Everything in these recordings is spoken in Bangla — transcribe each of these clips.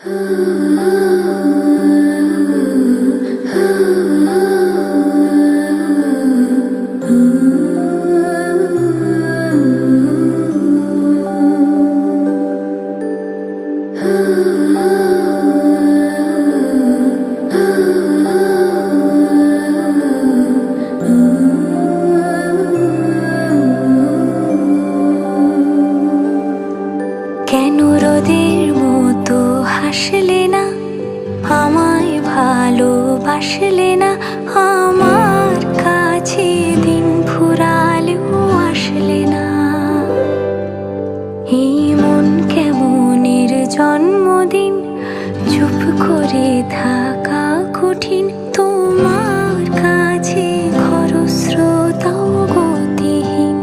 কেন রোদের মতো হাসলে না, আমায় ভালোবাসলে না, আমার কাছে দিন ফুরালেও আসলে না। এই মন কেমনের জন্মদিন, চুপ করে থাকা কঠিন, তোমার কাছে খরস্রোতাও গতিহীন।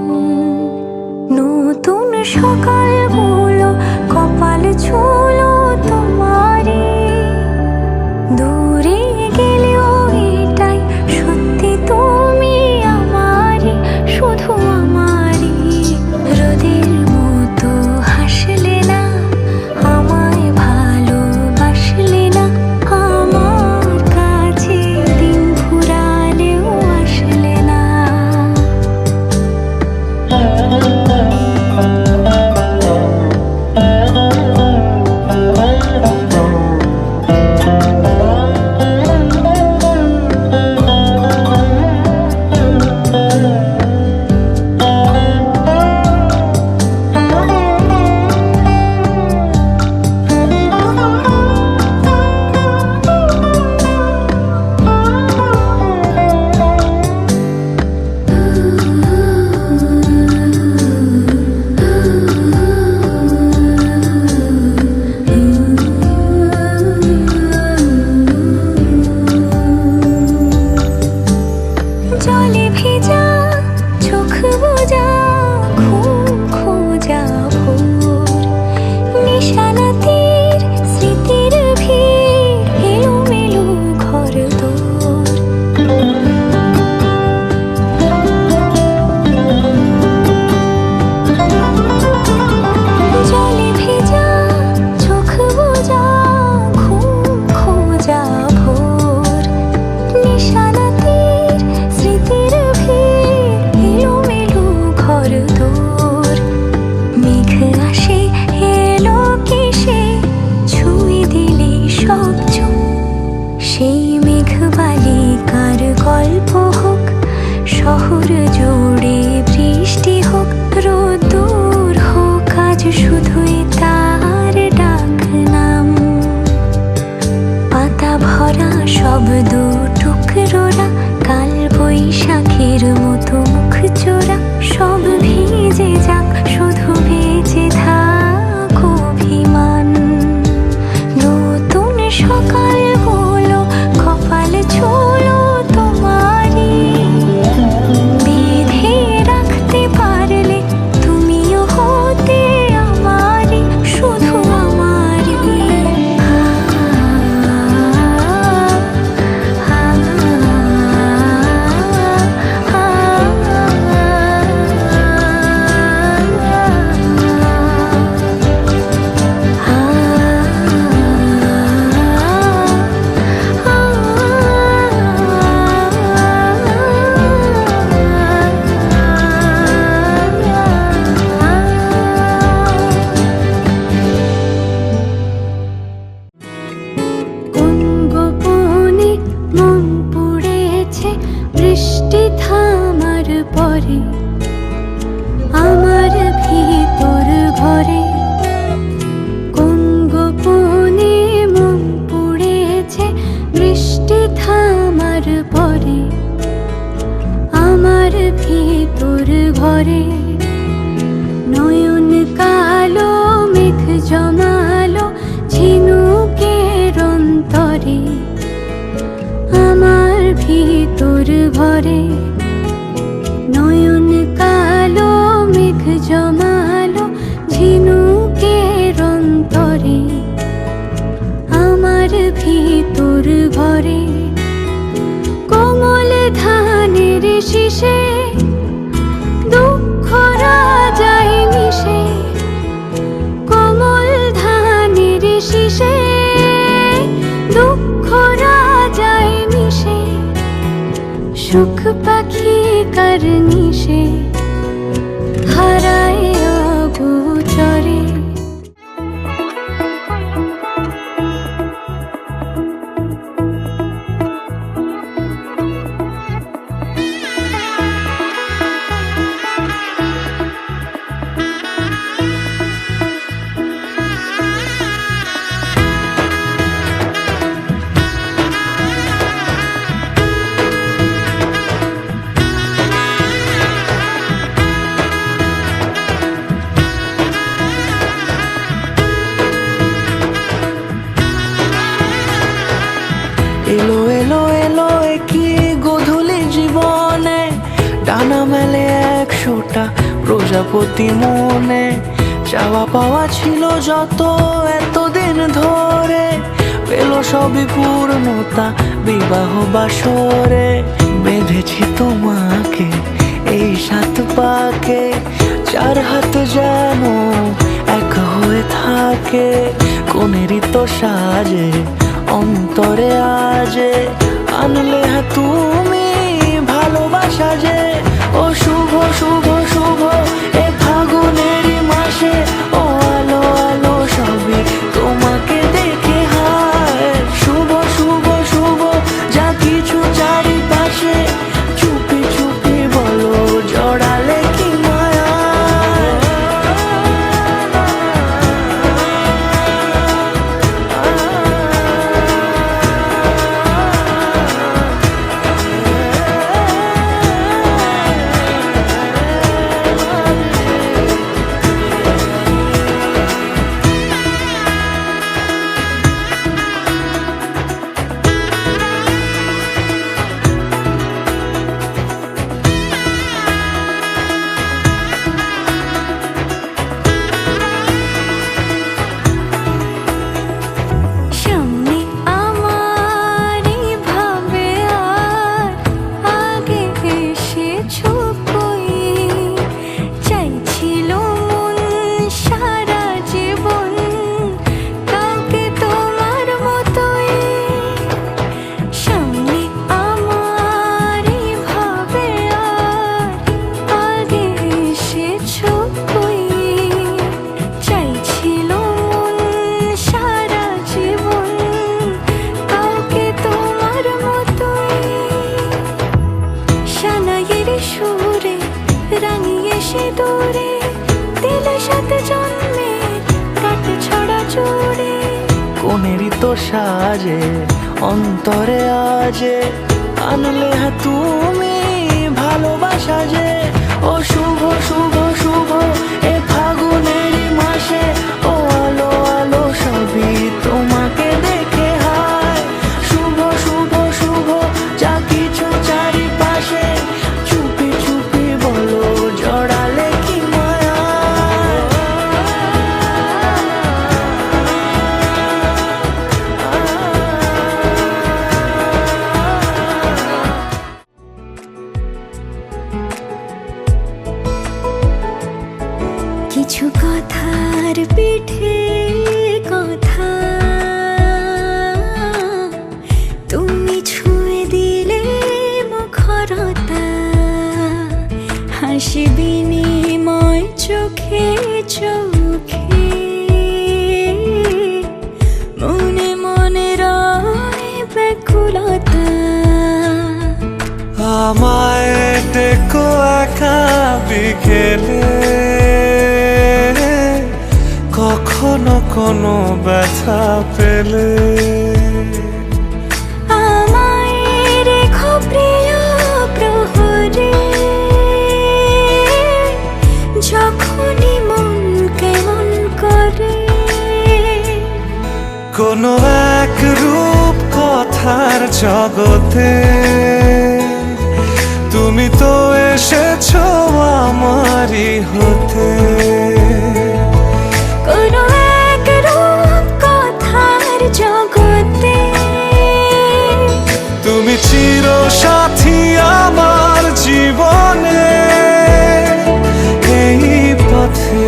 নতুন সকালগুলো কপাল ছুলো তোমারে, দূরে গেলেও এটাই সত্যি তুমি আমারই, শুধু আমারই। রোদের মতো হাসলে না, আমায় ভালোবাসলে না, আমার কাছে দিন ফুরালেও আসলে না। জলে ভেজা চোখ বোঝা, ঘুম খোঁজা ভোর, নিশানাতের স্মৃতির ভিড়, এলোমেলো ঘরদোর। জলে ভেজা চোখ বোঝা, ঘুম খোঁজা ভোর, নিশানাতের স্মৃতির ভিড়, এলোমেলো ঘরদোর। মেঘ আসে এলো কিসে, ছুঁয়ে দিলে সব চোখ। সেই মেঘ বালিকার গল্প হোক, শহর জুড়ে বৃষ্টি হোক, রোদ্দুর হোক আজ শুধুই তার ডাক নাম। পাতা ভরা শব্দ টুকরোরা, কাল বৈশাখের মতো মুখ চোরা, সব ভিজে যাক, শুধু বেঁচে থাক অভিমান। নতুন সকালগুলো কপাল ছুলো তোমারই, বেঁধে রাখতে পারলে তুমিও হতে আমারই, শুধু আমারই। কোন গোপনে মন পুড়েছে বৃষ্টি থামার পরে, আমার ভিতর ঘরে। কোন গোপনে মন পুড়েছে বৃষ্টি থামার পরে, আমার ভিতর ঘরে। নয়ন কালো মেঘ জমালো ঝিনুকের অন্তরে, আমার ভিতর ঘরে। নয়ন কালো মেঘ জমালো ঝিনুকের অন্তরে, আমার ভিতর ঘরে। কোমল ধানের শীষে দুঃখ রাজায় মিশে, কোমল ধানের শীষে সুখ পাখি কার নিশে হারায় অগোচরে। এলো এলো এলো কি গোধূলি জীবনে, ডানা মেলে 100টা প্রজাপতি মনে। চাওয়া পাওয়া ছিল যত এতদিন ধরে, পেল সবই পূর্ণতা বিবাহ বাসরে। বেঁধেছি তোমাকে এই 7 পাকে, 4 হাত যেন এক হয়ে থাকে। কোনেরই তো সাজে অন্তরে আজে, আনলে তুমি ভালোবাসা যে। ও শুভ শুভ শুভ এ ফাগুনেরই মাসে, ও আলো আলো সবই তোমাকে দেখে হায়। শুভ শুভ শুভ যা কিছু চারিপাশে, চুপি চুপি বলো জড়ালে কি মায়া। কোনেরই তো সাজে অন্তরে আজে, আনলে তুমি ভালোবাসা যে। ও শুভ শুভ শুভ এ ফাগুনেরই মাসে, ও আলো আলো সবই তোমাকে দেখে হায়। শুভ শুভ শুভ যা কিছু চারিপাশে, চুপি চুপি বলো জড়ালে কি মায়া। কিছু কথার পিঠে কথা তুমি ছুঁয়ে দিলে মুখরতা, হাসি বিনিময় চোখে চোখে, মনে মনে রয় ব্যাকুলতা। আমায় ডেকো একা বিকেলে, কখনো কোনো ব্যথা পেলে। আমায় রেখো প্রিয় প্রহরে, যখনই মন কেমন করে। কোনো এক রূপ কথার জগতে, তুমি তো এসেছো আমারই হতে। কোনো এক রূপ কথার জগতে, তুমি চির সাথী আমার জীবনে এই পথে।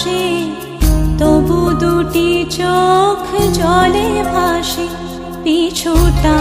পাশে, তবু দুটি চোখ জলে ভাসে পিছুটা